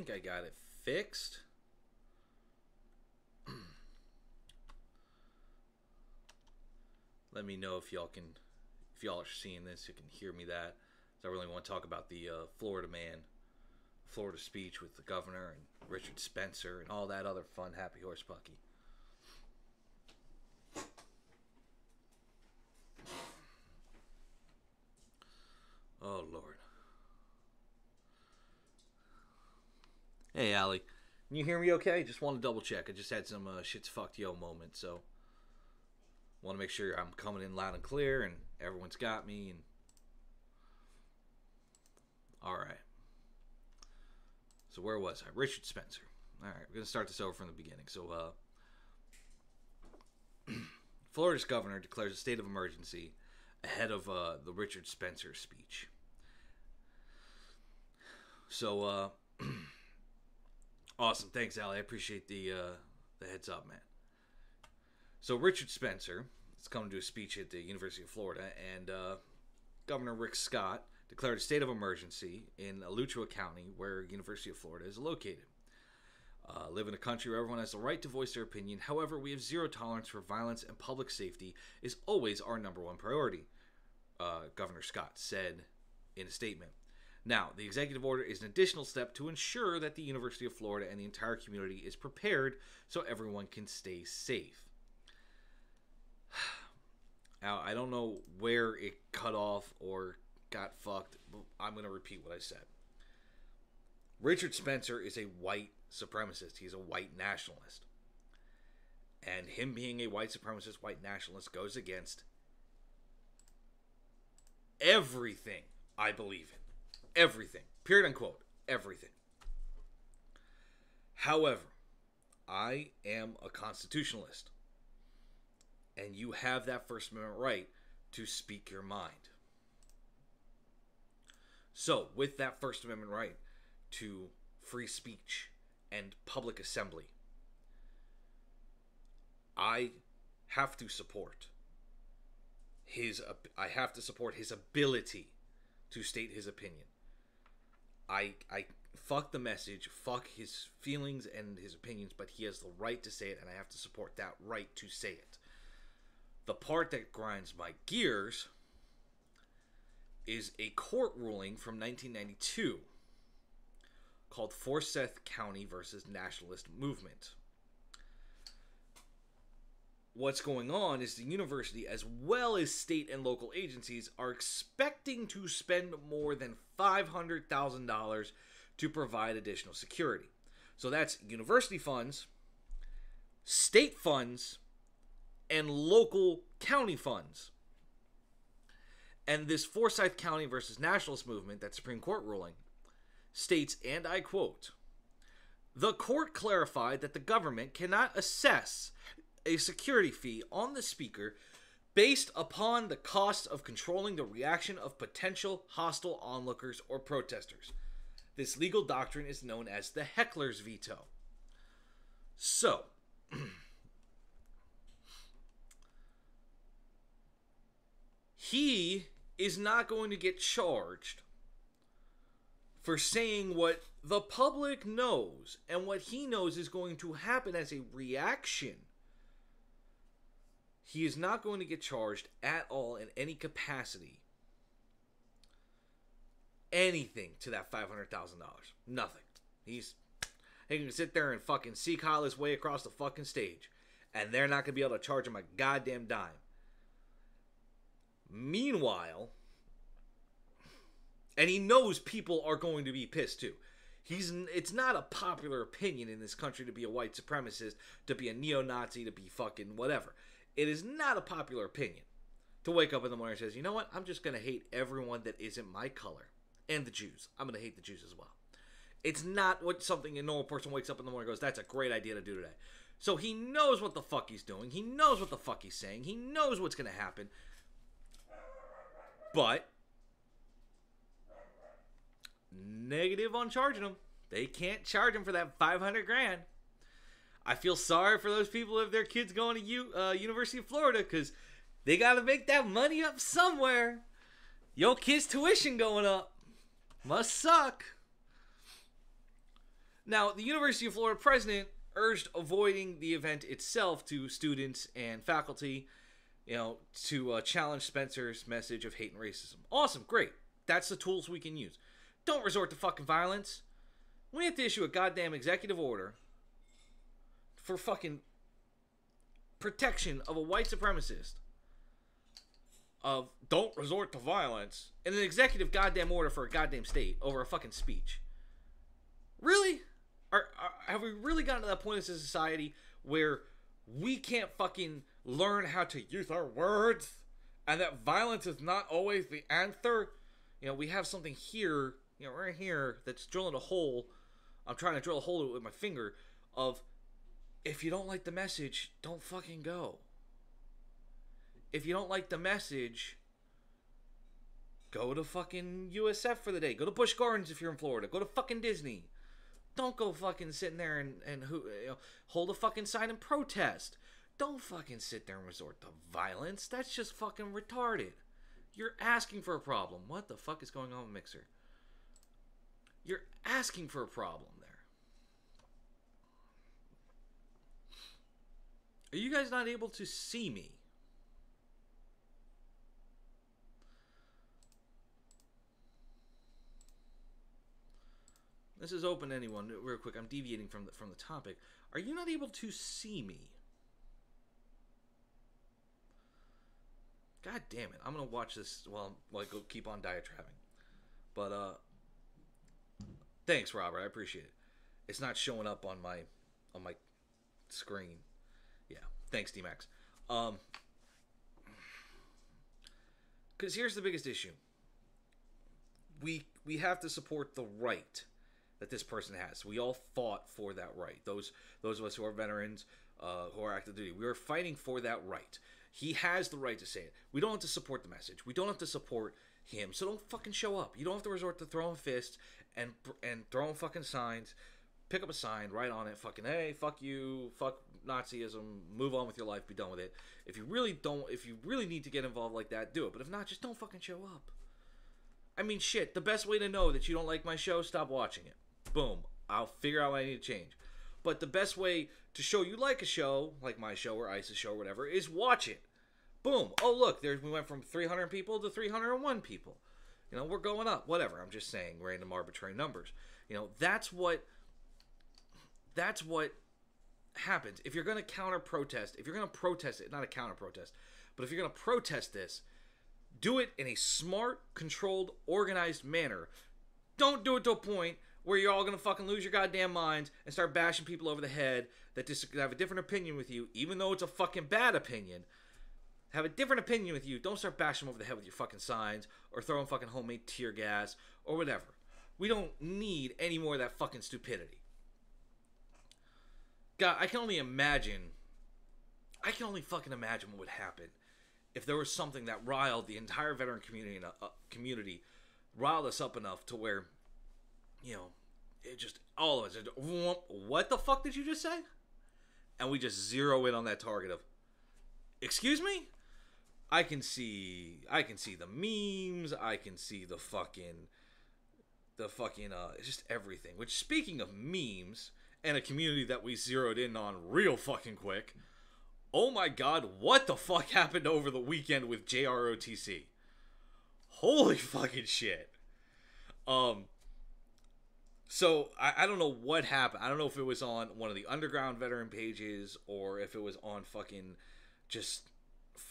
think I got it fixed. Let me know if y'all are seeing this, you can hear me that. So I really want to talk about the Florida speech with the governor and Richard Spencer and all that other fun happy horse pucky. Oh, Lord. Hey, Allie. Can you hear me okay? Just want to double check. I just had some shit's fucked yo moment, so want to make sure I'm coming in loud and clear and everyone's got me. And all right. So where was I? Richard Spencer. All right, we're going to start this over from the beginning. So Florida's governor declares a state of emergency ahead of the Richard Spencer speech. So awesome. Thanks, Allie. I appreciate the heads up, man. So Richard Spencer is coming to a speech at the University of Florida, and Governor Rick Scott declared a state of emergency in Alachua County, where University of Florida is located. Live in a country where everyone has the right to voice their opinion. However, we have zero tolerance for violence, and public safety is always our number one priority, Governor Scott said in a statement. Now, the executive order is an additional step to ensure that the University of Florida and the entire community is prepared so everyone can stay safe. Now, I don't know where it cut off or got fucked, but I'm going to repeat what I said. Richard Spencer is a white supremacist. He's a white nationalist. And him being a white supremacist, white nationalist, goes against everything I believe in. Everything. Period, unquote. Everything. However, I am a constitutionalist. And you have that First Amendment right to speak your mind. So, with that First Amendment right to free speech and public assembly, I have to support his ability to state his opinion. I fuck the message, fuck his feelings and his opinions, but he has the right to say it, and I have to support that right to say it. The part that grinds my gears is a court ruling from 1992 called Forsyth County versus Nationalist Movement. What's going on is the university, as well as state and local agencies, are expecting to spend more than $500,000 to provide additional security. So that's university funds, state funds, and local county funds. And this Forsyth County versus Nationalist Movement, that Supreme Court ruling, states, and I quote, "The court clarified that the government cannot assess a security fee on the speaker based upon the cost of controlling the reaction of potential hostile onlookers or protesters. This legal doctrine is known as the heckler's veto." So, he is not going to get charged for saying what the public knows and what he knows is going to happen as a reaction. He is not going to get charged at all in any capacity. Anything to that $500,000. Nothing. He can sit there and fucking seek-haul his way across the fucking stage, and they're not going to be able to charge him a goddamn dime. Meanwhile, and he knows people are going to be pissed too. It's not a popular opinion in this country to be a white supremacist, to be a neo-Nazi, to be fucking whatever. It is not a popular opinion to wake up in the morning and says, you know what, I'm just going to hate everyone that isn't my color. And the Jews. I'm going to hate the Jews as well. It's not what something a normal person wakes up in the morning and goes, that's a great idea to do today. So he knows what the fuck he's doing. He knows what the fuck he's saying. He knows what's going to happen. But negative on charging him. They can't charge him for that $500,000. I feel sorry for those people if their kids going to University of Florida, because they got to make that money up somewhere. Your kid's tuition going up. Must suck. Now, the University of Florida president urged avoiding the event itself to students and faculty, to challenge Spencer's message of hate and racism. Awesome, great. That's the tools we can use. Don't resort to fucking violence. We have to issue a goddamn executive order for fucking protection of a white supremacist. Of don't resort to violence. And an executive goddamn order for a goddamn state over a fucking speech. Really? Have we really gotten to that point as a society where we can't fucking learn how to use our words? And that violence is not always the answer? We have something here, right here, that's drilling a hole. I'm trying to drill a hole with my finger of, if you don't like the message, don't fucking go. If you don't like the message, go to fucking USF for the day. Go to Busch Gardens if you're in Florida. Go to fucking Disney. Don't go fucking sitting there and hold a fucking sign and protest. Don't fucking sit there and resort to violence. That's just fucking retarded. You're asking for a problem. What the fuck is going on with Mixer? You're asking for a problem there. Are you guys not able to see me? This is open to anyone. Real quick, I'm deviating from the topic. Are you not able to see me? God damn it! I'm gonna watch this while I go keep on diatribbing. But thanks, Robert. I appreciate it. It's not showing up on my screen. Yeah, thanks, D-Max. Because here's the biggest issue. We have to support the right that this person has. We all fought for that right. Those of us who are veterans, who are active duty, we are fighting for that right. He has the right to say it. We don't have to support the message. We don't have to support him. So don't fucking show up. You don't have to resort to throwing fists and throwing fucking signs. Pick up a sign, write on it, fucking, hey, fuck you, fuck Nazism, move on with your life, be done with it. If you really need to get involved like that, do it. But if not, just don't fucking show up. I mean, shit, the best way to know that you don't like my show, stop watching it. Boom. I'll figure out what I need to change. But the best way to show you like a show, like my show or Ice's show or whatever, is watch it. Boom. Oh, look, we went from 300 people to 301 people. We're going up. Whatever. I'm just saying random arbitrary numbers. That's what happens. If you're going to counter-protest, if you're going to protest it, not a counter-protest, but if you're going to protest this, do it in a smart, controlled, organized manner. Don't do it to a point where you're all going to fucking lose your goddamn minds and start bashing people over the head that have a different opinion with you, even though it's a fucking bad opinion. Have a different opinion with you. Don't start bashing them over the head with your fucking signs or throwing fucking homemade tear gas or whatever. We don't need any more of that fucking stupidity. God, I can only fucking imagine what would happen if there was something that riled the entire veteran community, riled us up enough to where, it just, all of us, what the fuck did you just say? And we just zero in on that target of, excuse me? I can see the memes, I can see the fucking, just everything. Which, speaking of memes, and a community that we zeroed in on real fucking quick, oh my god, what the fuck happened over the weekend with JROTC? Holy fucking shit. So, I don't know what happened. I don't know if it was on one of the underground veteran pages or if it was on fucking just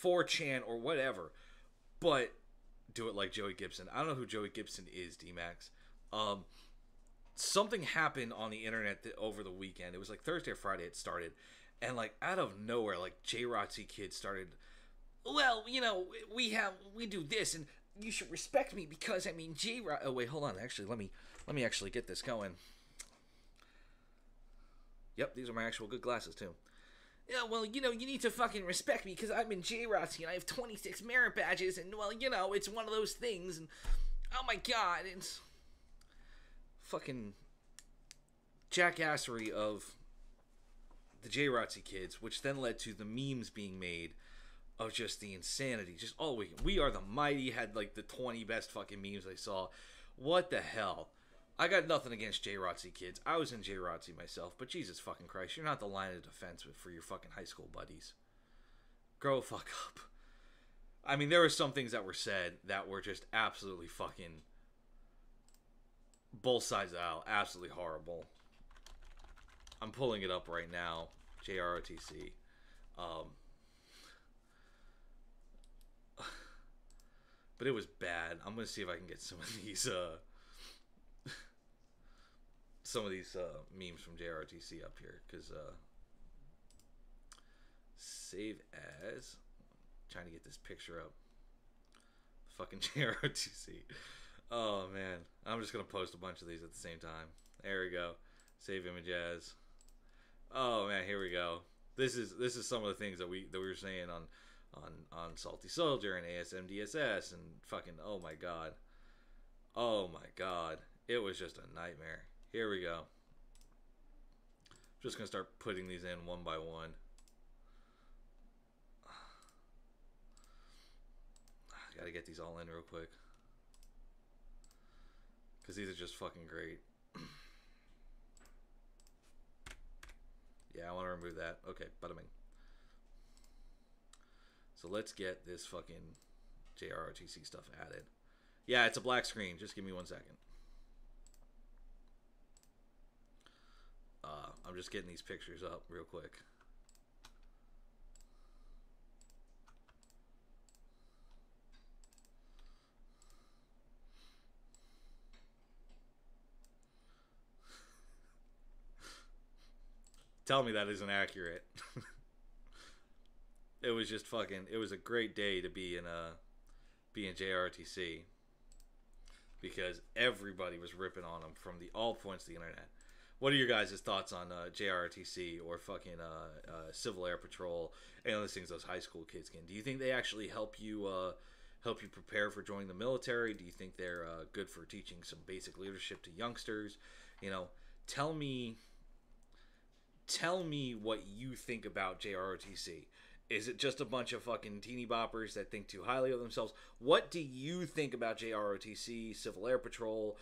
4chan or whatever. But, do it like Joey Gibson. I don't know who Joey Gibson is, D-Max. Something happened on the internet over the weekend. It was like Thursday or Friday it started. And like out of nowhere, like JROTC kids started, well, we do this and you should respect me because I mean oh wait, hold on. Actually, let me actually get this going. Yep, these are my actual good glasses too. Yeah, well, you need to fucking respect me because I'm in JROTC and I have 26 merit badges and well, it's one of those things and oh my god, it's fucking jackassery of the JROTC kids, which then led to the memes being made of just the insanity. Just We Are the Mighty had like the 20 best fucking memes I saw. What the hell? I got nothing against JROTC kids. I was in JROTC myself, but Jesus fucking Christ, you're not the line of defense for your fucking high school buddies. Grow the fuck up. I mean, there were some things that were said that were just absolutely fucking both sides of the aisle, absolutely horrible. I'm pulling it up right now. JROTC. But it was bad. I'm gonna see if I can get some of these memes from JROTC up here, because save as, trying to get this picture up. Fucking JROTC. Oh man, I'm just gonna post a bunch of these at the same time. There we go. Save image as. Oh man, here we go. This is some of the things that we were saying on Salty Soldier and ASMDSS and fucking, oh my god. Oh my god. It was just a nightmare. Here we go. Just gonna start putting these in one by one. Gotta get these all in real quick, because these are just fucking great. Yeah, I want to remove that. Okay, bada bing. So let's get this fucking JROTC stuff added. Yeah, it's a black screen. Just give me 1 second. I'm just getting these pictures up real quick. Tell me that isn't accurate. It was just fucking, it was a great day to be in JROTC, because everybody was ripping on them from all points of the internet. What are your guys' thoughts on JROTC or fucking Civil Air Patrol and other things those high school kids can? Do you think they actually help you prepare for joining the military? Do you think they're good for teaching some basic leadership to youngsters? You know, tell me what you think about JROTC. Is it just a bunch of fucking teeny boppers that think too highly of themselves? What do you think about JROTC, Civil Air Patrol,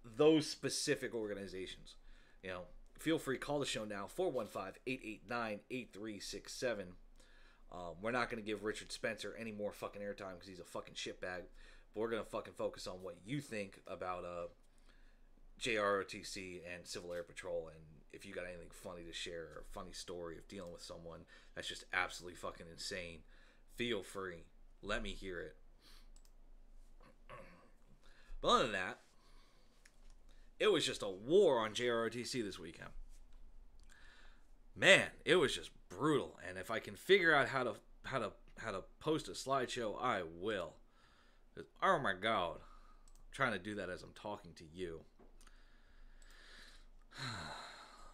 those specific organizations? You know, feel free, call the show now, 415-889-8367. We're not going to give Richard Spencer any more fucking airtime because he's a fucking shitbag. But we're going to fucking focus on what you think about JROTC and Civil Air Patrol, and if you got anything funny to share or a funny story of dealing with someone that's just absolutely fucking insane, feel free. Let me hear it. But other than that, it was just a war on JROTC this weekend. Man, it was just brutal. And if I can figure out how to post a slideshow, I will. Oh my god, I'm trying to do that as I'm talking to you.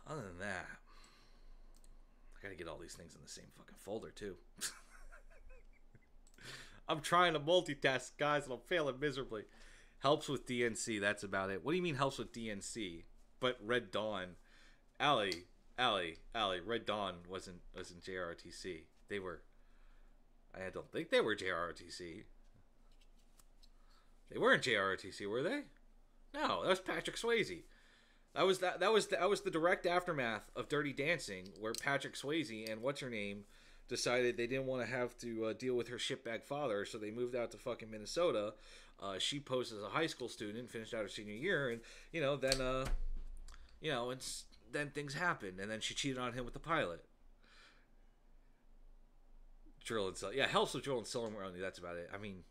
Other than that, I gotta get all these things in the same fucking folder too. I'm trying to multitask, guys, and I'm failing miserably. Helps with DNC, that's about it. What do you mean helps with DNC? But Red Dawn, Allie, Red Dawn wasn't JROTC. They were. I don't think they were JROTC. They weren't JROTC, were they? No, that was Patrick Swayze. That was the direct aftermath of Dirty Dancing, where Patrick Swayze and what's her name decided they didn't want to have to deal with her shitbag father, so they moved out to fucking Minnesota. She posed as a high school student, finished out her senior year, and then things happened, and then she cheated on him with the pilot. Drill and yeah, helps with Drill and Silvermore only. That's about it. I mean,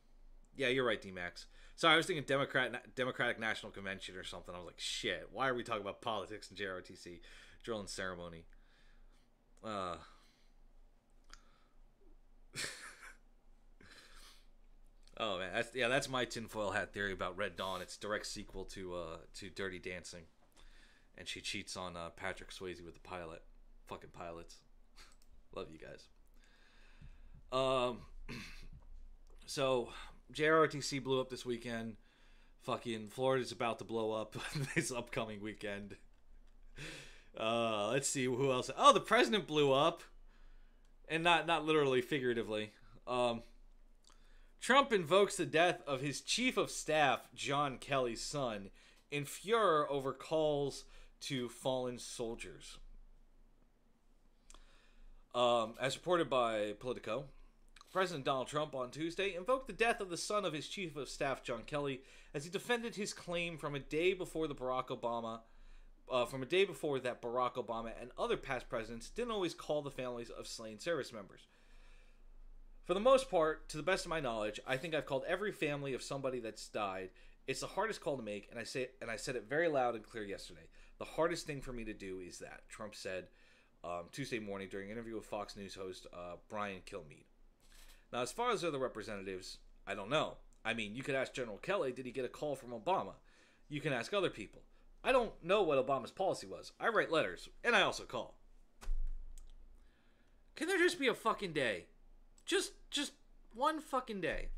yeah, you're right, D-Max. Sorry, I was thinking Democratic National Convention or something. I was like, shit, why are we talking about politics in JROTC? Drill and ceremony. Oh man, that's my tinfoil hat theory about Red Dawn. It's a direct sequel to Dirty Dancing, and she cheats on Patrick Swayze with the pilot. Fucking pilots. Love you guys. So JROTC blew up this weekend. Fucking Florida's about to blow up this upcoming weekend. Let's see who else. Oh, the president blew up, and not literally, figuratively. Trump invokes the death of his chief of staff, John Kelly's son, in furor over calls to fallen soldiers. As reported by Politico, President Donald Trump on Tuesday invoked the death of the son of his chief of staff, John Kelly, as he defended his claim from a day before that Barack Obama and other past presidents didn't always call the families of slain service members. For the most part, to the best of my knowledge, I think I've called every family of somebody that's died. It's the hardest call to make, and I said it very loud and clear yesterday. The hardest thing for me to do is that, Trump said Tuesday morning during an interview with Fox News host Brian Kilmeade. Now, as far as other representatives, I don't know. I mean, you could ask General Kelly, did he get a call from Obama? You can ask other people. I don't know what Obama's policy was. I write letters, and I also call. Can there just be a fucking day? Just one fucking day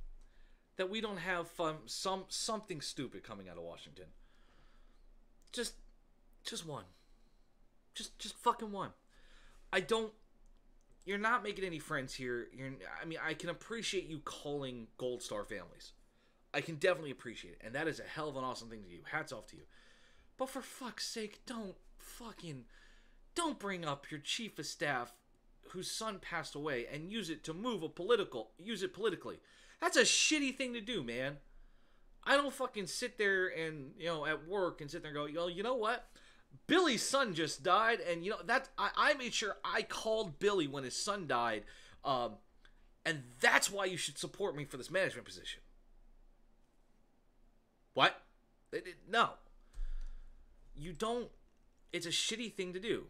that we don't have something stupid coming out of Washington. Just one. Just fucking one. You're not making any friends here. I can appreciate you calling Gold Star families. I can definitely appreciate it. And that is a hell of an awesome thing to do. Hats off to you. But for fuck's sake, don't bring up your chief of staff whose son passed away and use it politically. That's a shitty thing to do, man. I don't fucking sit there and, at work and sit there and go, you know what? Billy's son just died, and I made sure I called Billy when his son died, and that's why you should support me for this management position. What? No. You don't. It's a shitty thing to do.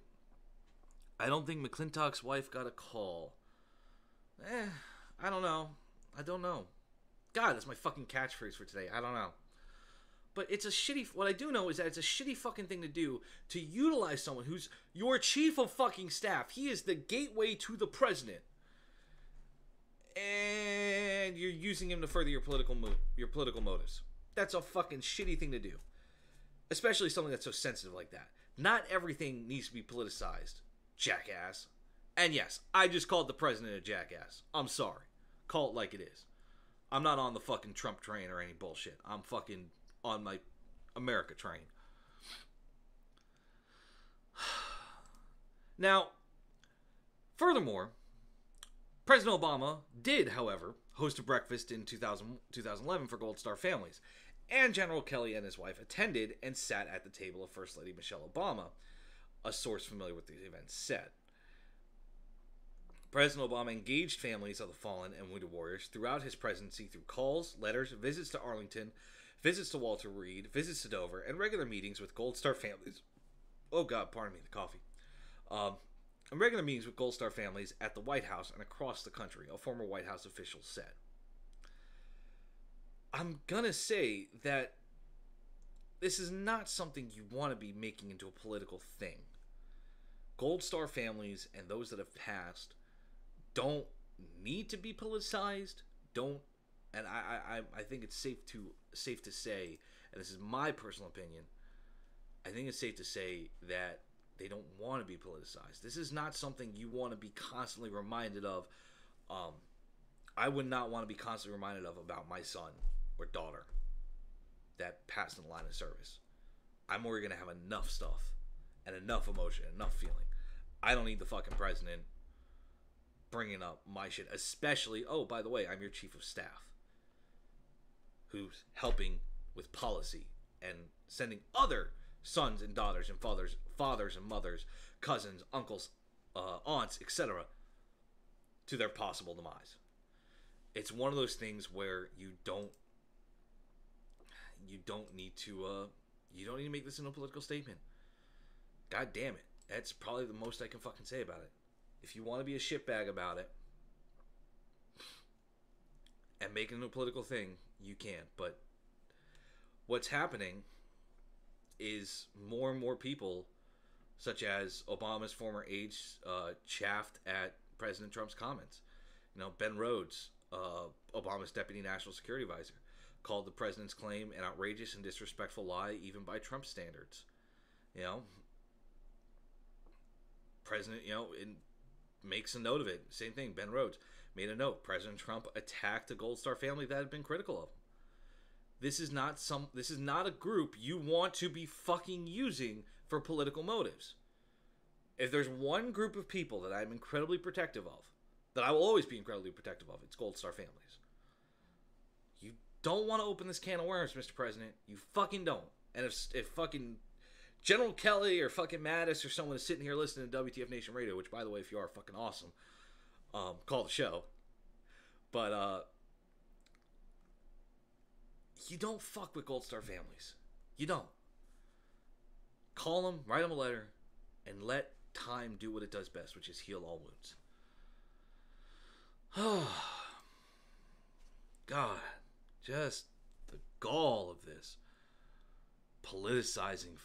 I don't think McClintock's wife got a call. I don't know. God, that's my fucking catchphrase for today. I don't know. But it's a shitty... What I do know is that it's a shitty fucking thing to do to utilize someone who's your chief of fucking staff. He is the gateway to the president. And you're using him to further your political motives. That's a fucking shitty thing to do. Especially something that's so sensitive like that. Not everything needs to be politicized, jackass. And yes, I just called the president a jackass. I'm sorry. Call it like it is. I'm not on the fucking Trump train or any bullshit. I'm fucking on my America train. Now, furthermore, President Obama did, however, host a breakfast in 2011 for Gold Star families, and General Kelly and his wife attended and sat at the table of First Lady Michelle Obama, a source familiar with the event said. President Obama engaged families of the fallen and wounded warriors throughout his presidency through calls, letters, visits to Arlington, visits to Walter Reed, visits to Dover, and regular meetings with Gold Star families. Oh God, pardon me, the coffee. And regular meetings with Gold Star families at the White House and across the country, a former White House official said. I'm gonna say that this is not something you want to be making into a political thing. Gold Star families and those that have passed don't need to be politicized. And I think it's safe to say, and this is my personal opinion, I think it's safe to say that they don't want to be politicized. This is not something you want to be constantly reminded of. I would not want to be constantly reminded of about my son or daughter that passed in the line of service. I'm already going to have enough stuff and enough emotion, enough feeling. I don't need the fucking president bringing up my shit, especially, oh, by the way, I'm your chief of staff who's helping with policy and sending other sons and daughters and fathers and mothers, cousins, uncles, aunts, etc. to their possible demise. It's one of those things where you don't need to make this into a political statement. God damn it. That's probably the most I can fucking say about it. If you want to be a shitbag about it and make it into a political thing, you can. But what's happening is more and more people, such as Obama's former aides, chaffed at President Trump's comments. Ben Rhodes, Obama's deputy national security advisor, called the president's claim an outrageous and disrespectful lie, even by Trump standards. President, makes a note of it. Same thing, Ben Rhodes made a note. President Trump attacked a Gold Star family that had been critical of him. This is not a group you want to be fucking using for political motives. If there's one group of people that I'm incredibly protective of, that I will always be incredibly protective of, it's Gold Star families. You don't want to open this can of worms, Mr. President. You fucking don't. And if fucking General Kelly or fucking Mattis or someone is sitting here listening to WTF Nation Radio, which, by the way, if you are fucking awesome, call the show. But you don't fuck with Gold Star families. You don't. Call them, write them a letter, and let time do what it does best, which is heal all wounds. God, just the gall of this. Politicizing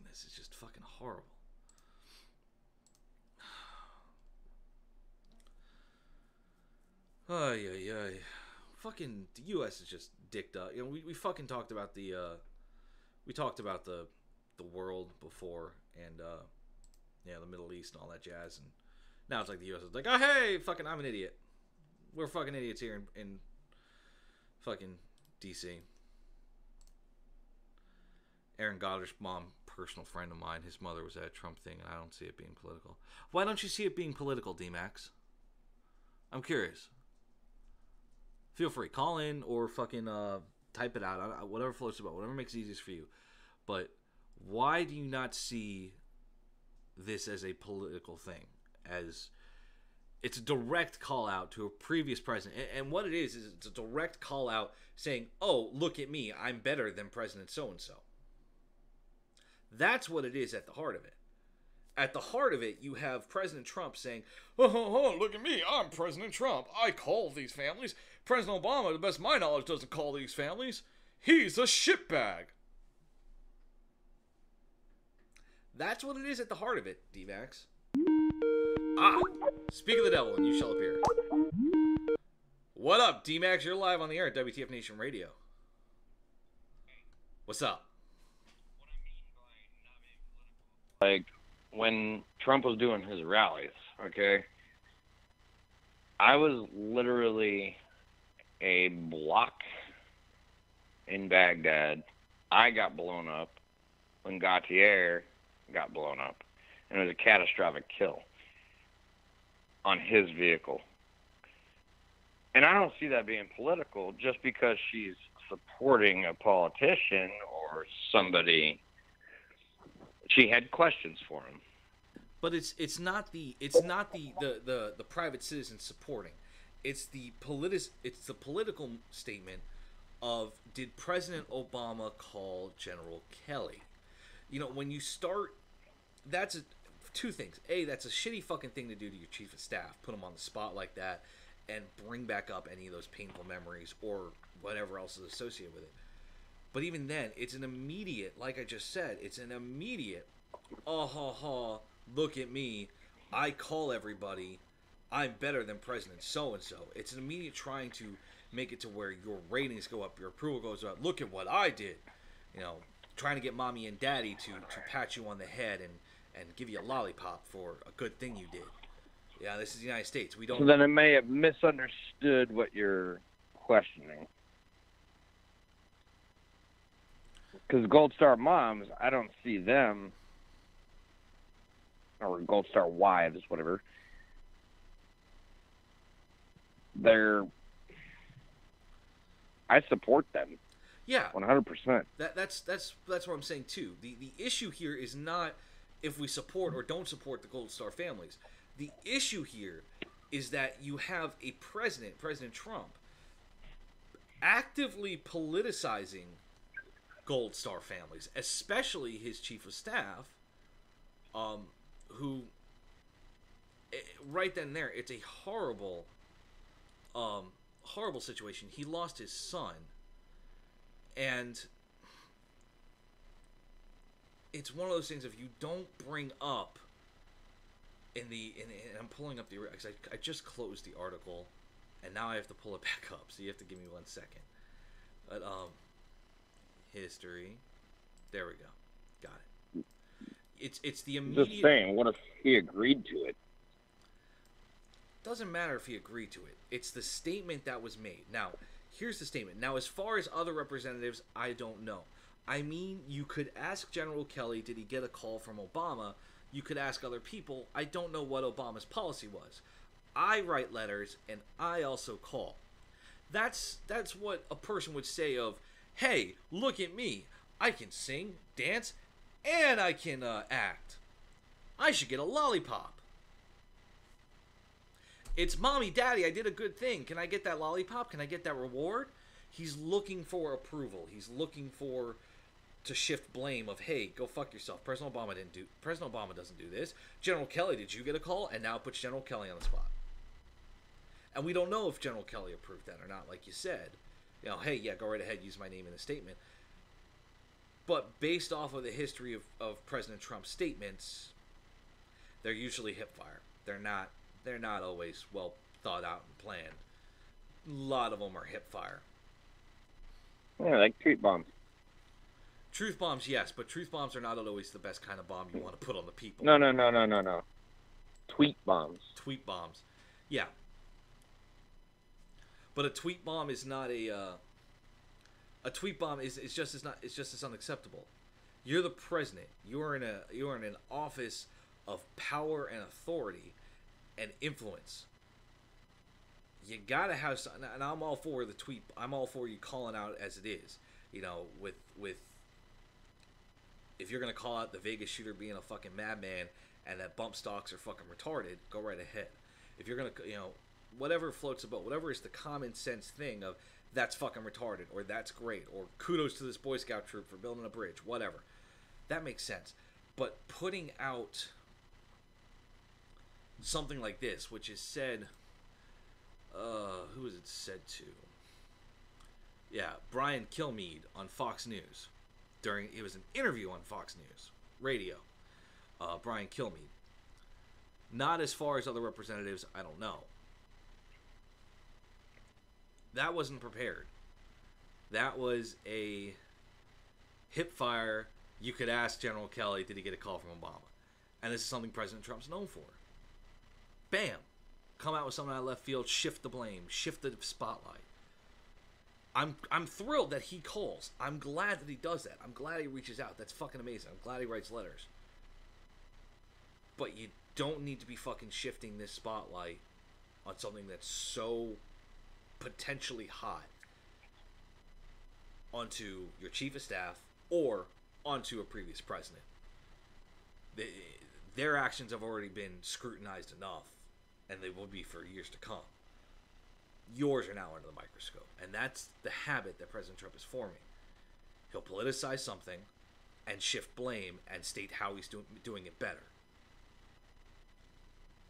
this is just fucking horrible. Ay. Fucking the U.S. is just dicked up. You know, we fucking talked about the world before, and the Middle East and all that jazz, and now it's like the U.S. is like, oh hey, fucking I'm an idiot. We're fucking idiots here in fucking D.C. Aaron Goddard's mom, personal friend of mine, his mother was at a Trump thing, and I don't see it being political. Why don't you see it being political, D-Max? I'm curious. Feel free, call in or fucking type it out. Whatever floats your boat, whatever makes it easiest for you. But why do you not see this as a political thing? As it's a direct call out to a previous president. And what it is it's a direct call out saying, oh, look at me, I'm better than President so-and-so. That's what it is at the heart of it. At the heart of it, you have President Trump saying, oh, look at me, I'm President Trump. I call these families. President Obama, to the best of my knowledge, doesn't call these families. He's a shitbag. That's what it is at the heart of it, D-Max. Speak of the devil and you shall appear. What up, D-Max? You're live on the air at WTF Nation Radio. What's up? Like, when Trump was doing his rallies, okay, I was literally a block in Baghdad. I got blown up when Gautier got blown up. And it was a catastrophic kill on his vehicle. And I don't see that being political just because she's supporting a politician or somebody. She had questions for him. But it's not the private citizen supporting. It's the political statement of, did President Obama call General Kelly? You know, when you start, that's two things. A, that's a shitty fucking thing to do to your chief of staff. Put him on the spot like that and bring back up any of those painful memories or whatever else is associated with it. But even then, it's an immediate, like I just said, it's an immediate, look at me, I call everybody, I'm better than President so-and-so. It's an immediate trying to make it to where your ratings go up, your approval goes up, look at what I did. You know, trying to get mommy and daddy to pat you on the head and give you a lollipop for a good thing you did. Yeah, this is the United States. We don't. So then it may have misunderstood what you're questioning. Because Gold Star moms, I don't see them, or Gold Star wives, whatever. I support them. Yeah, 100%. That's what I'm saying too. The issue here is not if we support or don't support the Gold Star families. The issue here is that you have a president, President Trump, actively politicizing Gold Star families, especially his chief of staff, who, right then and there, it's a horrible situation. He lost his son, and it's one of those things, if you don't bring up and I'm pulling up because I just closed the article, and now I have to pull it back up, so you have to give me 1 second. But history. There we go. Got it. It's the immediate. Just saying, what if he agreed to it? Doesn't matter if he agreed to it. It's the statement that was made. Now, Here's the statement. Now, as far as other representatives, I don't know. I mean, you could ask General Kelly, did he get a call from Obama? You could ask other people. I don't know what Obama's policy was. I write letters, and I also call. That's what a person would say of, hey, look at me. I can sing, dance, and I can act. I should get a lollipop. It's mommy, daddy, I did a good thing. Can I get that lollipop? Can I get that reward? He's looking for approval. He's looking for to shift blame of, hey, go fuck yourself. President Obama doesn't do this. General Kelly, did you get a call? And now it puts General Kelly on the spot. And we don't know if General Kelly approved that or not, like you said. You know, hey, yeah, go right ahead, use my name in the statement. But based off of the history of President Trump's statements, they're usually hipfire. They're not always well thought out and planned. A lot of them are hipfire. Yeah, like truth bombs. Truth bombs, yes, but truth bombs are not always the best kind of bomb you want to put on the people. No. Tweet bombs. Tweet bombs. Yeah. But a tweet bomb is not a tweet bomb is just as unacceptable. You're the president. You're in an office of power and authority and influence. You gotta have something, and I'm all for the tweet. I'm all for you calling out as it is. You know, with if you're gonna call out the Vegas shooter being a fucking madman and that bump stocks are fucking retarded, go right ahead. If you're gonna, you know, whatever floats the boat, whatever is the common sense thing of that's fucking retarded, or that's great, or kudos to this Boy Scout troop for building a bridge, whatever, that makes sense. But putting out something like this, which is said, who is it said to? Yeah, Brian Kilmeade on Fox News. It was an interview on Fox News radio. Brian Kilmeade. Not as far as other representatives, I don't know. That wasn't prepared. That was a hipfire. You could ask General Kelly, did he get a call from Obama? And this is something President Trump's known for. Bam. Come out with something out of left field, shift the blame, shift the spotlight. I'm thrilled that he calls. I'm glad that he does that. I'm glad he reaches out. That's fucking amazing. I'm glad he writes letters. But you don't need to be fucking shifting this spotlight on something that's so potentially hot onto your chief of staff or onto a previous president. Their actions have already been scrutinized enough, and they will be for years to come. Yours are now under the microscope, and that's the habit that President Trump is forming. He'll politicize something and shift blame and state how he's doing it better.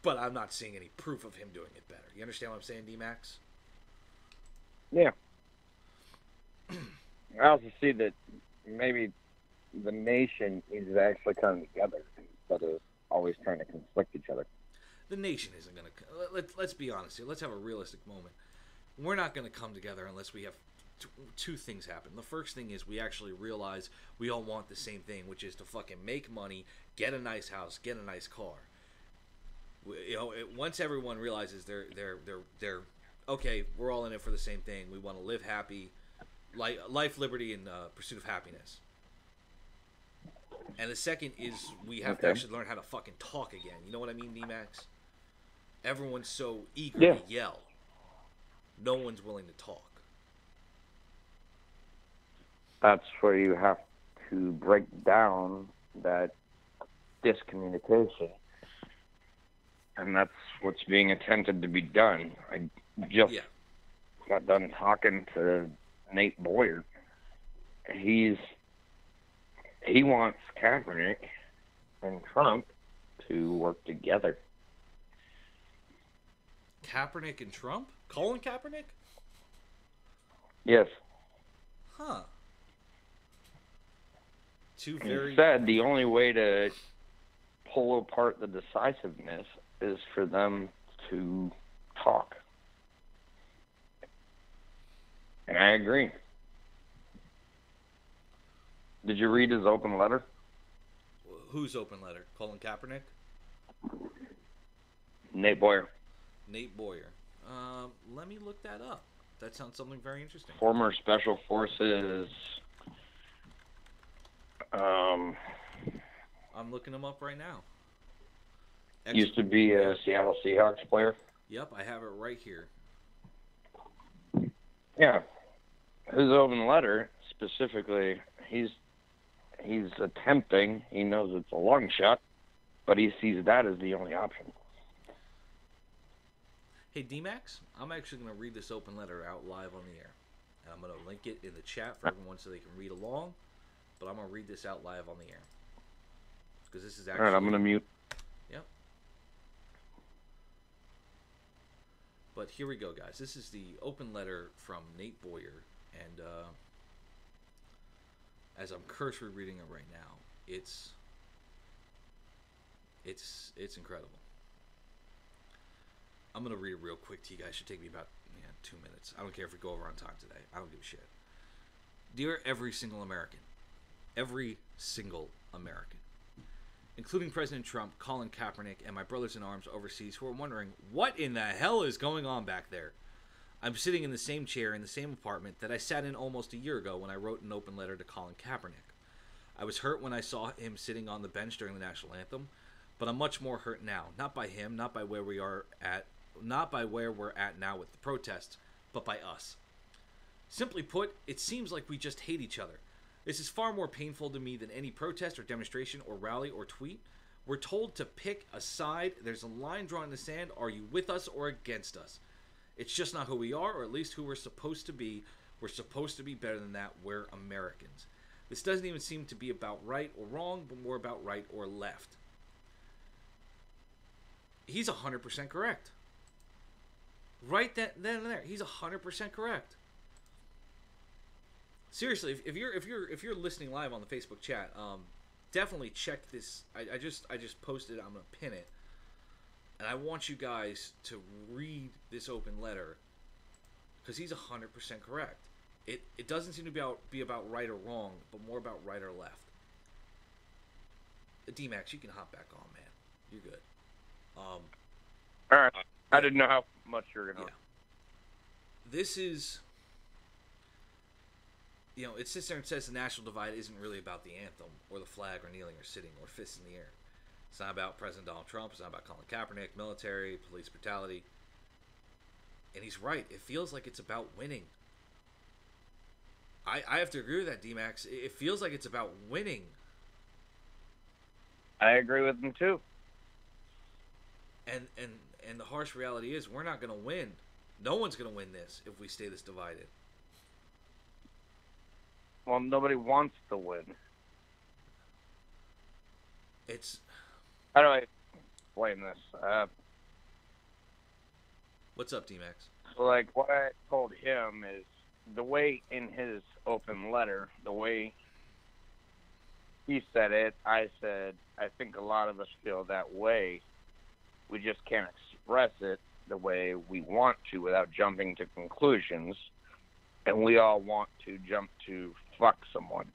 But I'm not seeing any proof of him doing it better. You understand what I'm saying, D-Max? Yeah. I also see that maybe the nation is actually coming together instead of always trying to conflict each other. The nation isn't going to... Let's be honest here. Let's have a realistic moment. We're not going to come together unless we have two things happen. The first thing is we actually realize we all want the same thing, which is to fucking make money, get a nice house, get a nice car. You know, once everyone realizes they're okay, we're all in it for the same thing. We want to live happy, life, liberty, and pursuit of happiness. And the second is we have to actually learn how to fucking talk again. You know what I mean, D-Max? Everyone's so eager to yell. No one's willing to talk. That's where you have to break down that discommunication. And that's what's being attempted to be done. I just got done talking to Nate Boyer. He wants Kaepernick and Trump to work together. Kaepernick and Trump? Colin Kaepernick? Yes. Huh. He said the only way to pull apart the decisiveness is for them to talk. And I agree. Did you read his open letter? Whose open letter? Colin Kaepernick? Nate Boyer. Nate Boyer. Let me look that up. That sounds something very interesting. Former Special Forces. Um, I'm looking him up right now. used to be a Seattle Seahawks player. Yep, I have it right here. Yeah. His open letter, specifically, he's attempting. He knows it's a long shot, but he sees that as the only option. Hey, D-Max, I'm actually going to read this open letter out live on the air. And I'm going to link it in the chat for everyone so they can read along. But I'm going to read this out live on the air. Because this is actually... All right, I'm going to mute. Yep. But here we go, guys. This is the open letter from Nate Boyer. And as I'm cursory reading it right now, it's incredible. I'm going to read it real quick to you guys. It should take me about 2 minutes. I don't care if we go over on time today. I don't give a shit. Dear every single American, including President Trump, Colin Kaepernick, and my brothers in arms overseas who are wondering what in the hell is going on back there. I'm sitting in the same chair in the same apartment that I sat in almost a year ago when I wrote an open letter to Colin Kaepernick. I was hurt when I saw him sitting on the bench during the national anthem, but I'm much more hurt now. Not by him, not by where we're at now with the protests, but by us. Simply put, it seems like we just hate each other. This is far more painful to me than any protest or demonstration or rally or tweet. We're told to pick a side. There's a line drawn in the sand. Are you with us or against us? It's just not who we are, or at least who we're supposed to be. We're supposed to be better than that. We're Americans. This doesn't even seem to be about right or wrong, but more about right or left. He's 100% correct. Right then and there, he's 100% correct. Seriously, if you're listening live on the Facebook chat, definitely check this. I just posted it. I'm gonna pin it, and I want you guys to read this open letter because he's 100% correct. It doesn't seem to be about right or wrong, but more about right or left. D-Max, you can hop back on, man. You're good. All right. I didn't know how much you were gonna. Yeah. This is. It sits there and says the national divide isn't really about the anthem or the flag or kneeling or sitting or fists in the air. It's not about President Donald Trump. It's not about Colin Kaepernick, military, police brutality. And he's right. It feels like it's about winning. I have to agree with that, D-Max. It feels like it's about winning. I agree with him, too. And the harsh reality is we're not going to win. No one's going to win this if we stay this divided. Well, nobody wants to win. How do I explain this? What's up, D-Max? Like, what I told him is the way in his open letter, the way he said it, I said, I think a lot of us feel that way. We just can't express it the way we want to without jumping to conclusions. And we all want to jump to fuck someone.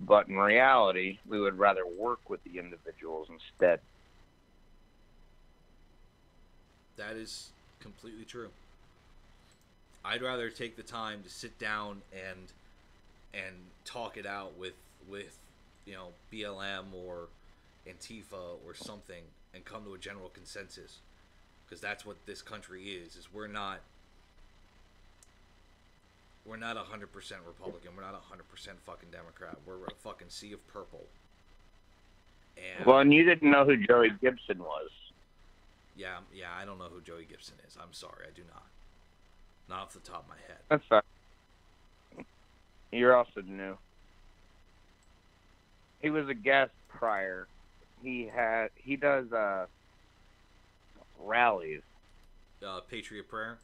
But in reality, we would rather work with the individuals instead. That is completely true. I'd rather take the time to sit down and talk it out with BLM or Antifa or something and come to a general consensus, because that's what this country is we're not 100% Republican. We're not 100% fucking Democrat. We're a fucking sea of purple. And you didn't know who Joey Gibson was. Yeah, I don't know who Joey Gibson is. I'm sorry, I do not. Not off the top of my head. That's fine. You're also new. He was a guest prior. He does rallies. Patriot Prayer?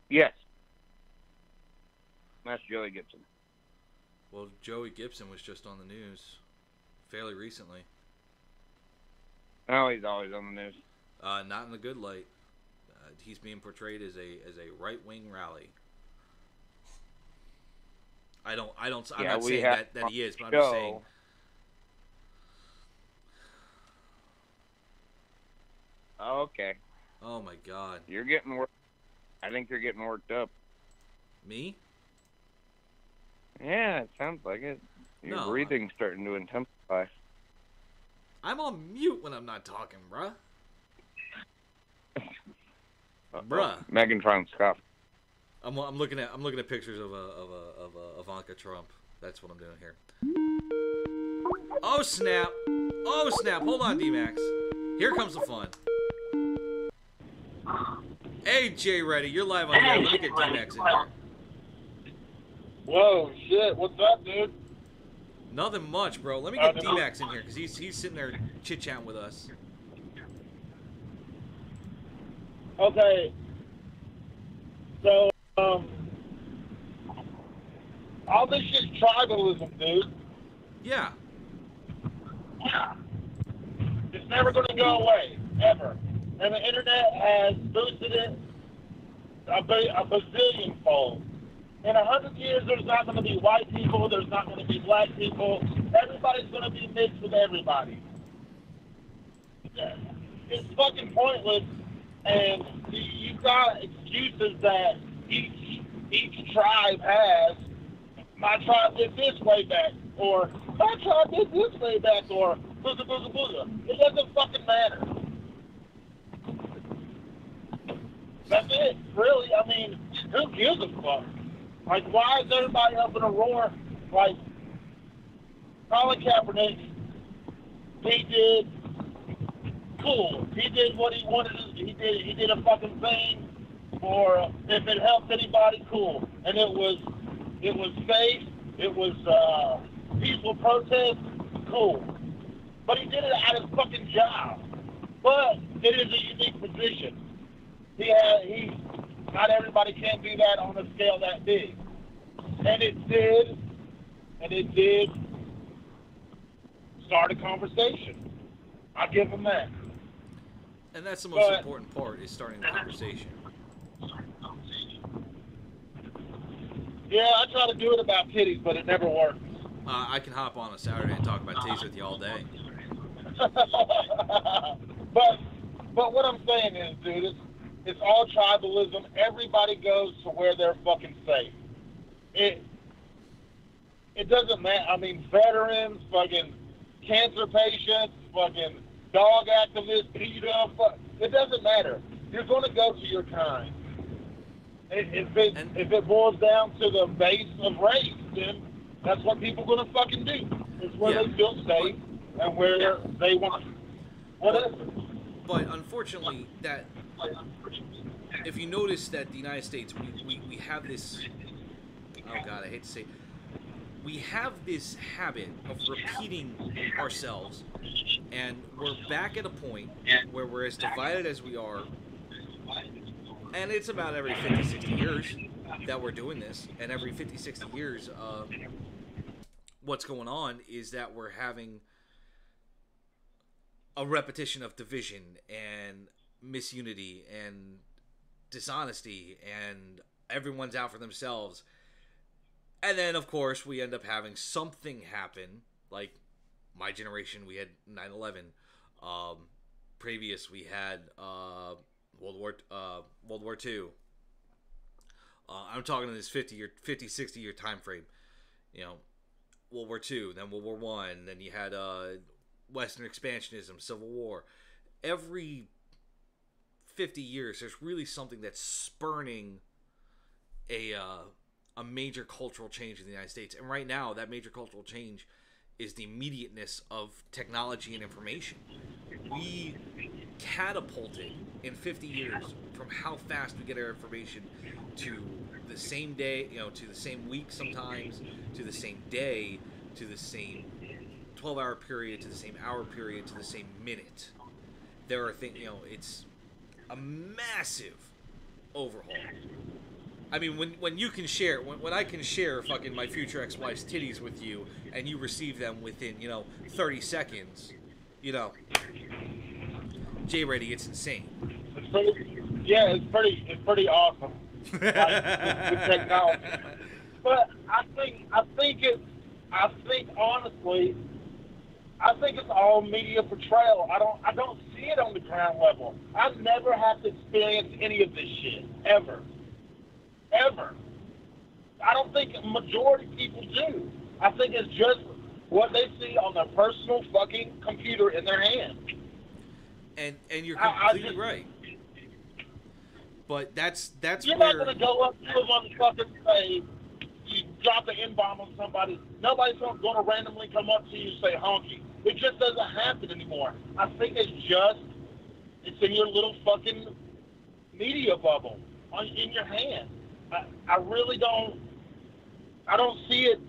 Yes. That's Joey Gibson. Well, Joey Gibson was just on the news fairly recently. Oh, he's always on the news. Not in a good light. He's being portrayed as a right-wing rally. I'm not saying that he is, but I'm just saying. Oh, okay. Oh my God. You're getting worse I think you're getting worked up. Me? Yeah, it sounds like it. Your No. breathing's starting to intensify. I'm on mute when I'm not talking, bruh. Uh-oh. Bruh. Megatron's cough. I'm looking at pictures of Ivanka Trump. That's what I'm doing here. Oh snap! Oh snap! Hold on, D-Max. Here comes the fun. Hey, Jay Reddy, you're live on the air. Let me get D-Max in here. Whoa, shit! What's up, dude? Nothing much, bro. Let me get D-Max in here because he's sitting there chit-chatting with us. Okay. So, all this shit's tribalism, dude. Yeah. Yeah. It's never going to go away, ever. And the internet has boosted it a bazillion fold. In 100 years, there's not going to be white people. There's not going to be black people. Everybody's going to be mixed with everybody. It's fucking pointless. And you've got excuses that each tribe has. My tribe did this way back, or my tribe did this way back, or booga booga booga. It doesn't fucking matter. That's it, really. I mean, who gives a fuck? Like, why is everybody up in a roar? Like, Colin Kaepernick, he did cool. He did what he wanted to do. He did a fucking thing for, if it helped anybody, cool. And it was safe. It was peaceful protest, cool. But he did it at his fucking job. But it is a unique position. Not everybody can do that on a scale that big. And it did start a conversation. I'll give him that. And that's the most important part, is starting the conversation. Yeah, I try to do it about titties, but it never works. I can hop on a Saturday and talk about titties with you all day. but what I'm saying is, dude, it's all tribalism. Everybody goes to where they're fucking safe. It doesn't matter. I mean, veterans, fucking cancer patients, fucking dog activists, PETA, it doesn't matter. You're going to go to your kind. If it boils down to the base of race, then that's what people are going to fucking do. It's where they feel safe and where they want whatever. But unfortunately, that if you notice that the United States, we have this, oh God, I hate to say, we have this habit of repeating ourselves, and we're back at a point where we're as divided as we are, and it's about every 50, 60 years that we're doing this, and every 50, 60 years, what's going on is that we're having a repetition of division and misunity and dishonesty, and everyone's out for themselves. And then, of course, we end up having something happen. Like my generation, we had 9/11. Previous, we had World War II. I'm talking in this 50, 60 year time frame. You know, World War II, then World War One, then you had Western expansionism, Civil War. Every 50 years, there's really something that's spurning a major cultural change in the United States. And right now, that major cultural change is the immediateness of technology and information. We catapulted in 50 years from how fast we get our information to the same day, to the same week sometimes, to the same day, to the same 12-hour period, to the same hour period, to the same minute. There are things, it's a massive overhaul. I mean, when you can share, when I can share fucking my future ex-wife's titties with you, and you receive them within, 30 seconds, Jay Reddy, it's insane. It's pretty awesome. Like, with technology. But I think honestly, it's all media portrayal. I don't see it on the ground level. I've never had to experience any of this shit ever. ever. I don't think a majority of people do. I think it's just what they see on their personal fucking computer in their hand. And you're completely right. But that's you're where... not gonna go up to a motherfucker and say you drop an N-bomb on somebody. Nobody's gonna randomly come up to you and say honky. It just doesn't happen anymore. I think it's in your little fucking media bubble in your hand. I really don't. I don't see it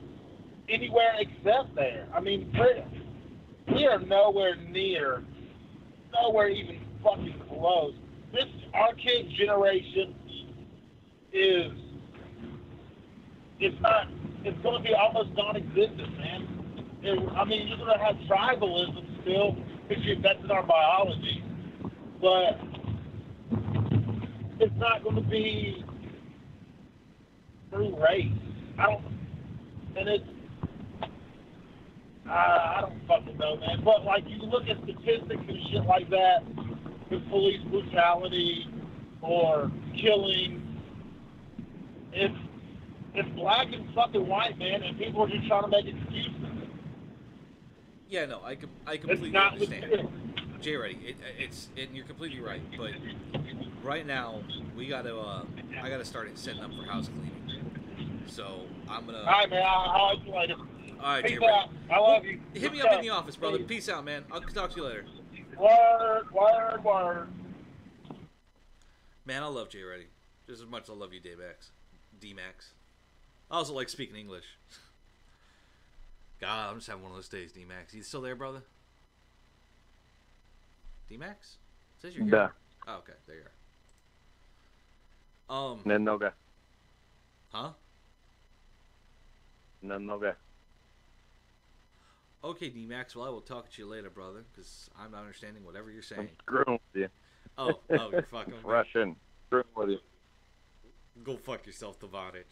anywhere except there. I mean, we are nowhere even fucking close. Our kid generation it's going to be almost non-existent, man. You're going to have tribalism still, because that's in our biology, but it's not going to be through race. I don't fucking know, man. But like, you look at statistics and shit like that, with police brutality or killing. It's black and fucking white, man, and people are just trying to make excuses. Yeah, no, I completely understand. Jay Reddy, you're completely right. But right now, I gotta start setting up for house cleaning. So I'm gonna. All right, man. I'll see you later. All right, Peace Jay out. I love you. Hit me up in the office, brother. Peace out, man. I'll talk to you later. Word. Man, I love Jay Reddy just as much as I love you, D-Max. I also like speaking English. God, I'm just having one of those days, D-Max. You still there, brother? D-Max? It says you're here. Да. Oh, okay. There you are. Немного. Huh? Немного. Okay, D-Max. Well, I will talk to you later, brother, because I'm not understanding whatever you're saying. I'm screwing with you. Oh, you're fucking with me. Russian. Screwing with you. Go fuck yourself, Tavanic.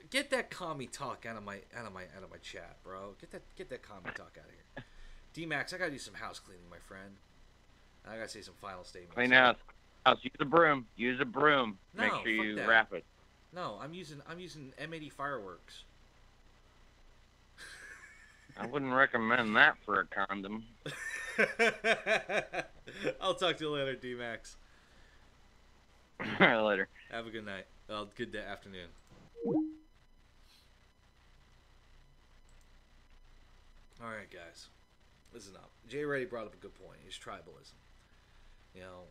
Get that commie talk out of my chat, bro. Get that commie talk out of here. D-Max, I gotta do some house cleaning, my friend. I gotta say some final statements. Clean house. Use a broom. No, Make sure you that. wrap it. No, I'm using M80 fireworks. I wouldn't recommend that for a condom. I'll talk to you later, D-Max. Later. Have a good night. Good afternoon. All right, guys. Listen up. Jay Reddy brought up a good point. It's tribalism. You know,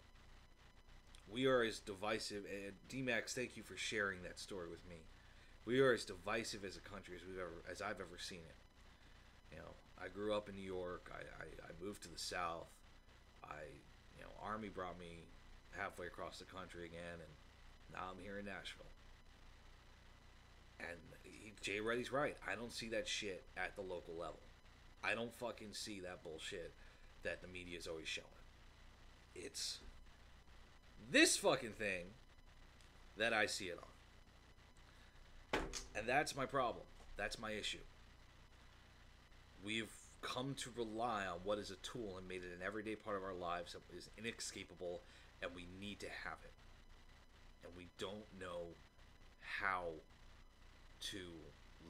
we are as divisive. And D-Max, thank you for sharing that story with me. We are as divisive as a country as I've ever seen it. You know, I grew up in New York. I moved to the South. Army brought me halfway across the country again, and now I'm here in Nashville. And Jay Reddy's right. I don't see that shit at the local level. I don't fucking see that bullshit that the media is always showing. It's this fucking thing that I see it on. And that's my problem. That's my issue. We've come to rely on what is a tool and made it an everyday part of our lives that is inescapable, and we need to have it. And we don't know how to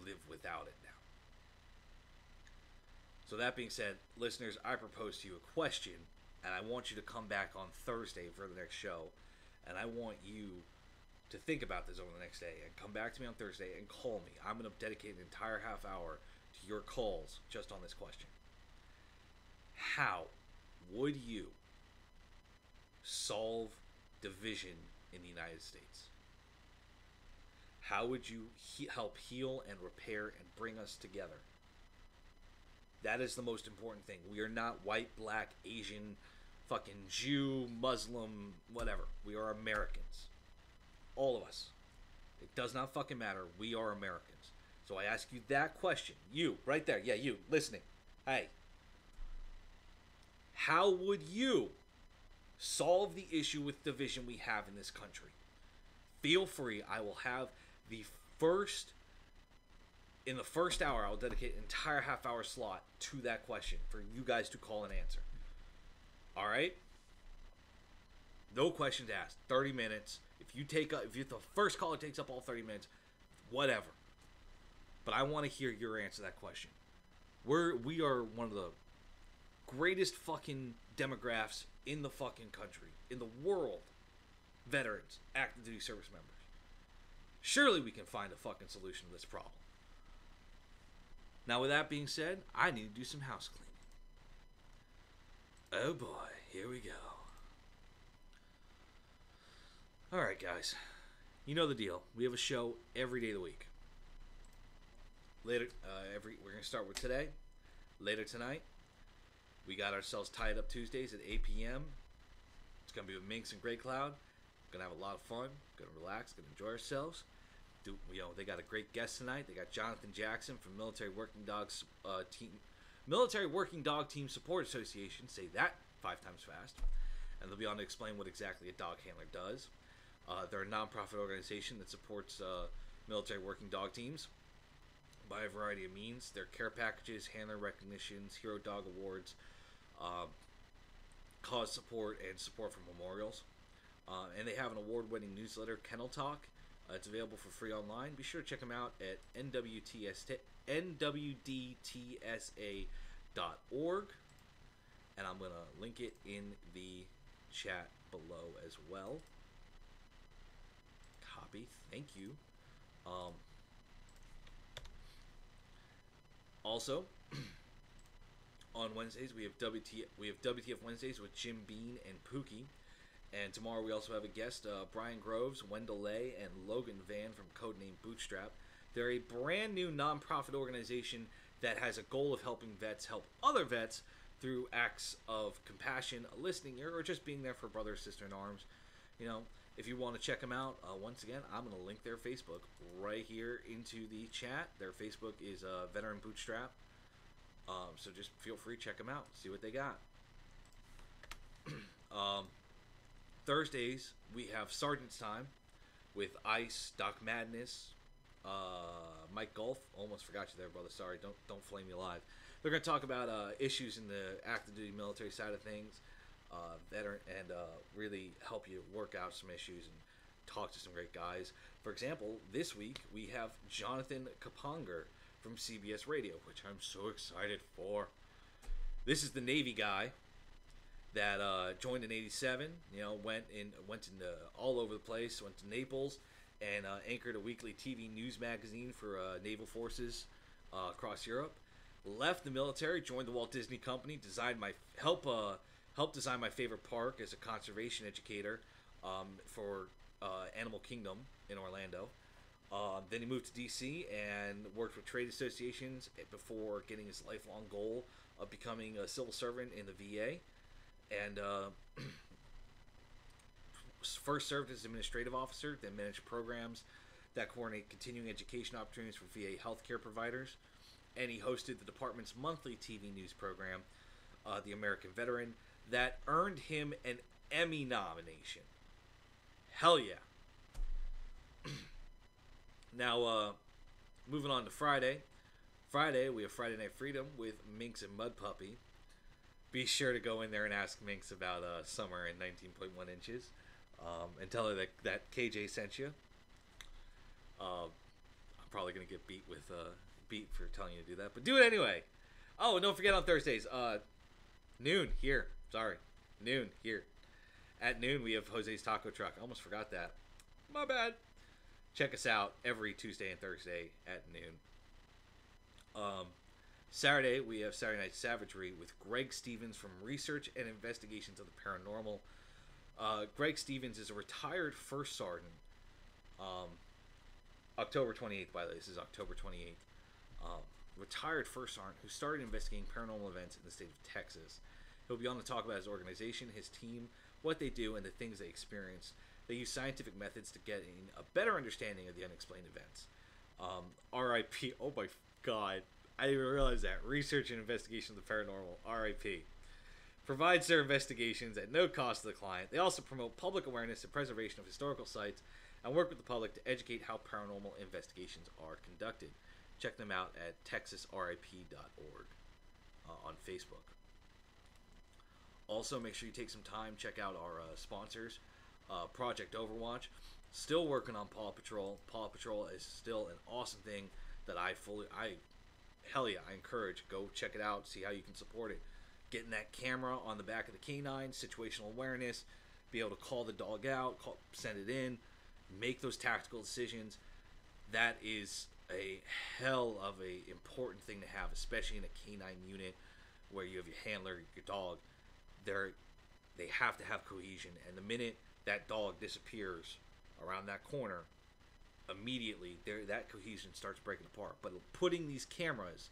live without it now. So that being said, listeners, I propose to you a question, and I want you to come back on Thursday for the next show, and I want you to think about this over the next day, and come back to me on Thursday and call me. I'm going to dedicate an entire half hour to your calls just on this question. How would you solve division in the United States? How would you help heal and repair and bring us together? That is the most important thing. We are not white, black, Asian, fucking Jew, Muslim, whatever. We are Americans. All of us. It does not fucking matter. We are Americans. So I ask you that question. You, right there. Yeah, you, listening. Hey. How would you solve the issue with division we have in this country? Feel free. I will have in the first hour, I will dedicate an entire half hour slot to that question for you guys to call and answer. All right? No questions asked. 30 minutes. If the first caller takes up all 30 minutes, whatever. But I want to hear your answer to that question. We are one of the greatest fucking demographics in the fucking country, in the world. Veterans, active duty service members. Surely we can find a fucking solution to this problem. Now, with that being said, I need to do some house cleaning. Oh boy, here we go. Alright, guys. You know the deal. We have a show every day of the week. Later, we're going to start with today. Later tonight, we got ourselves Tied Up Tuesdays at 8 p.m. It's going to be with Minx and Grey Cloud. Going to have a lot of fun. Going to relax. Going to enjoy ourselves. They got a great guest tonight. They got Jonathan Jackson from Military Working Dog Team Support Association. Say that 5 times fast. And they'll be on to explain what exactly a dog handler does. They're a non-profit organization that supports military working dog teams by a variety of means. Their care packages, handler recognitions, hero dog awards, cause support, and support for memorials. And they have an award-winning newsletter, Kennel Talk. It's available for free online. Be sure to check them out at nwdtsa.org. And I'm going to link it in the chat below as well. Copy. Thank you. Also, on Wednesdays we have WTF Wednesdays with Jim Bean and Pookie. And tomorrow we also have a guest, Brian Groves, Wendell Lay, and Logan Van from Codename Bootstrap. They're a brand new nonprofit organization that has a goal of helping vets help other vets through acts of compassion, a listening ear, or just being there for brother or sister in arms. You know, if you want to check them out, once again, I'm going to link their Facebook right here into the chat. Their Facebook is Veteran Bootstrap. So just feel free to check them out, see what they got. Thursdays, we have Sergeant's Time with Ice, Doc Madness, Mike Golf. Almost forgot you there, brother. Sorry, don't flame me alive. They're going to talk about issues in the active duty military side of things, really help you work out some issues and talk to some great guys. For example, this week we have Jonathan Kaponger from CBS Radio, which I'm so excited for. This is the Navy guy that joined in '87. You know, went into all over the place. Went to Naples and anchored a weekly TV news magazine for naval forces across Europe. Left the military, joined the Walt Disney Company, helped design my favorite park as a conservation educator for Animal Kingdom in Orlando. Then he moved to DC and worked with trade associations before getting his lifelong goal of becoming a civil servant in the VA. And first served as administrative officer, then managed programs that coordinate continuing education opportunities for VA healthcare providers. And he hosted the department's monthly TV news program, The American Veteran, that earned him an Emmy nomination. Hell yeah. Now, moving on to Friday. Friday, we have Friday Night Freedom with Minx and Mud Puppy. Be sure to go in there and ask Minx about Summer in 19.1 inches. And tell her that KJ sent you. I'm probably going to get beat for telling you to do that. But do it anyway. Oh, and don't forget on Thursdays. Noon here. Sorry. Noon here. At noon, we have Jose's Taco Truck. I almost forgot that. My bad. Check us out every Tuesday and Thursday at noon. Saturday, we have Saturday Night Savagery with Greg Stevens from Research and Investigations of the Paranormal. Greg Stevens is a retired first sergeant. October 28th, by the way. This is October 28th. Retired first sergeant who started investigating paranormal events in the state of Texas. He'll be on to talk about his organization, his team, what they do, and the things they experience. They use scientific methods to get a better understanding of the unexplained events. R.I.P. Oh my God. I didn't even realize that. Research and Investigation of the Paranormal. R.I.P. Provides their investigations at no cost to the client. They also promote public awareness and preservation of historical sites and work with the public to educate how paranormal investigations are conducted. Check them out at texasrip.org on Facebook. Also, make sure you take some time, check out our sponsors, Project Overwatch. Still working on Paw Patrol. Paw Patrol is still an awesome thing that I encourage. Go check it out, see how you can support it. Getting that camera on the back of the canine, situational awareness, be able to call the dog out, send it in, make those tactical decisions. That is a hell of a important thing to have, especially in a canine unit where you have your handler, your dog. They have to have cohesion, and the minute that dog disappears around that corner, immediately that cohesion starts breaking apart. But putting these cameras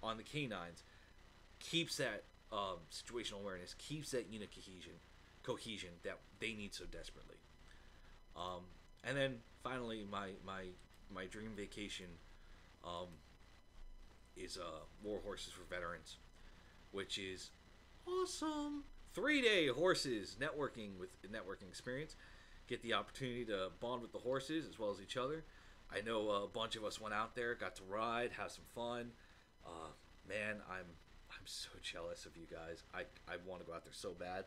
on the canines keeps that situational awareness, keeps that unit cohesion that they need so desperately. And then finally, my dream vacation is War Horses for Veterans, which is awesome. 3-day horses networking experience. Get the opportunity to bond with the horses as well as each other. I know a bunch of us went out there, got to ride, have some fun. Man, I'm so jealous of you guys. I want to go out there so bad,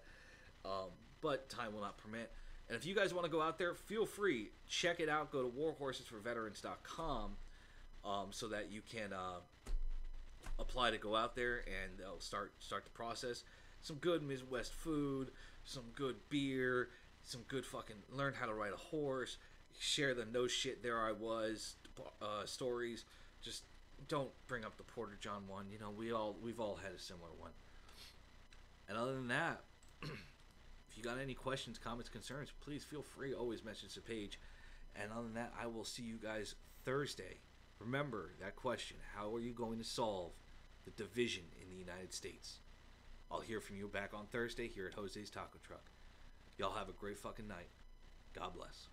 but time will not permit. And if you guys want to go out there, feel free. Check it out. Go to warhorsesforveterans.com so that you can apply to go out there, and they'll start the process. Some good Midwest food, some good beer, some good fucking learn how to ride a horse, share the no shit there I was stories. Just don't bring up the Porter John one. You know, we've all had a similar one. And other than that, if you got any questions, comments, concerns, please feel free. Always message the page. And other than that, I will see you guys Thursday. Remember that question: how are you going to solve the division in the United States? I'll hear from you back on Thursday here at Jose's Taco Truck. Y'all have a great fucking night. God bless.